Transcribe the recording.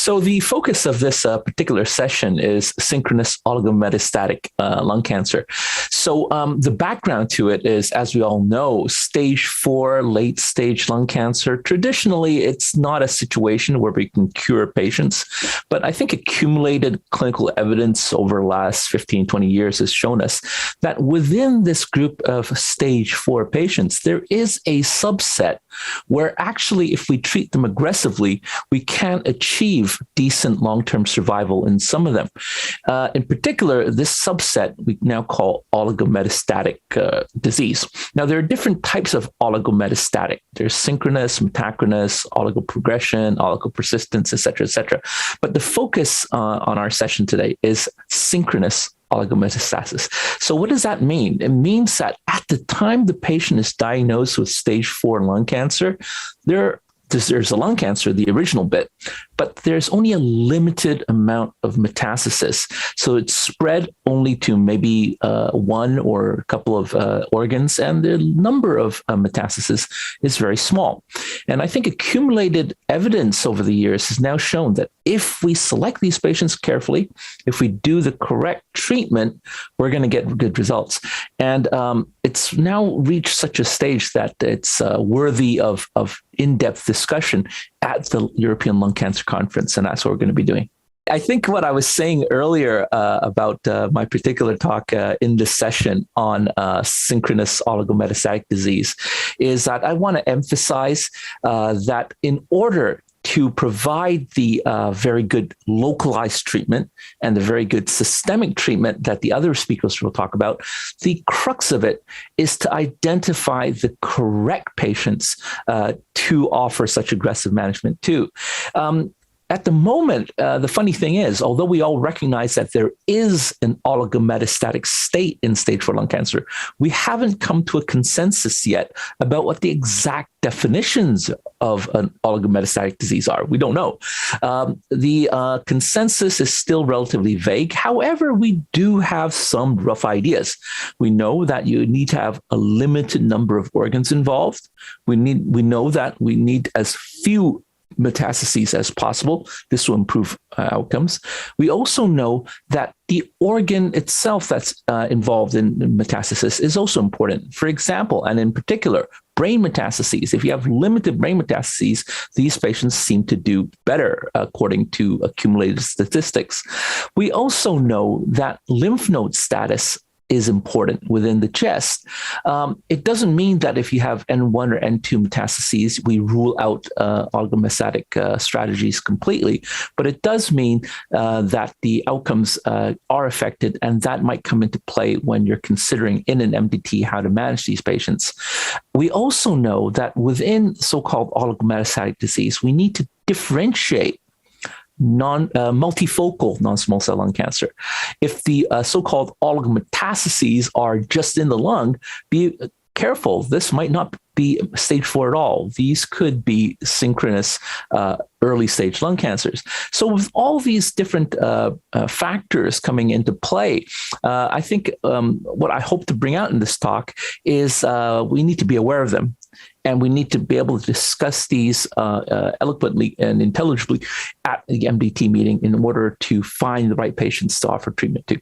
So the focus of this particular session is synchronous oligometastatic lung cancer. So the background to it is, as we all know, stage 4, late stage lung cancer. Traditionally, it's not a situation where we can cure patients, but I think accumulated clinical evidence over the last 15, 20 years has shown us that within this group of stage 4 patients, there is a subset where actually, if we treat them aggressively, we can achieve decent long-term survival in some of them. In particular, this subset we now call oligometastatic disease. Now, there are different types of oligometastatic. There's synchronous, metachronous, oligoprogression, oligopersistence, et cetera, et cetera. But the focus on our session today is synchronous oligometastasis. So what does that mean? It means that at the time the patient is diagnosed with stage 4 lung cancer, there's a lung cancer, the original bit, but there's only a limited amount of metastasis. So it's spread only to maybe one or a couple of organs, and the number of metastases is very small. And I think accumulated evidence over the years has now shown that if we select these patients carefully, if we do the correct treatment, we're going to get good results. And it's now reached such a stage that it's worthy of in-depth discussion at the European Lung Cancer Conference, and that's what we're going to be doing. I think what I was saying earlier about my particular talk in this session on synchronous oligometastatic disease is that I want to emphasize that in order to provide the very good localized treatment and the very good systemic treatment that the other speakers will talk about, the crux of it is to identify the correct patients to offer such aggressive management to. At the moment, the funny thing is, although we all recognize that there is an oligometastatic state in stage 4 lung cancer, we haven't come to a consensus yet about what the exact definitions of an oligometastatic disease are. We don't know. The consensus is still relatively vague. However, we do have some rough ideas. We know that you need to have a limited number of organs involved. We know that we need as few metastases as possible. This will improve outcomes. We also know that the organ itself that's involved in metastasis is also important. For example, and in particular, brain metastases. If you have limited brain metastases, these patients seem to do better according to accumulated statistics. We also know that lymph node status is important within the chest. It doesn't mean that if you have N1 or N2 metastases, we rule out oligometastatic strategies completely, but it does mean that the outcomes are affected, and that might come into play when you're considering in an MDT how to manage these patients. We also know that within so-called oligometastatic disease, we need to differentiate multifocal non-small cell lung cancer. If the so-called oligometastases are just in the lung, be careful. This might not be stage 4 at all. These could be synchronous early stage lung cancers. So with all these different factors coming into play, I think what I hope to bring out in this talk is we need to be aware of them. And we need to be able to discuss these eloquently and intelligibly at the MDT meeting in order to find the right patients to offer treatment to.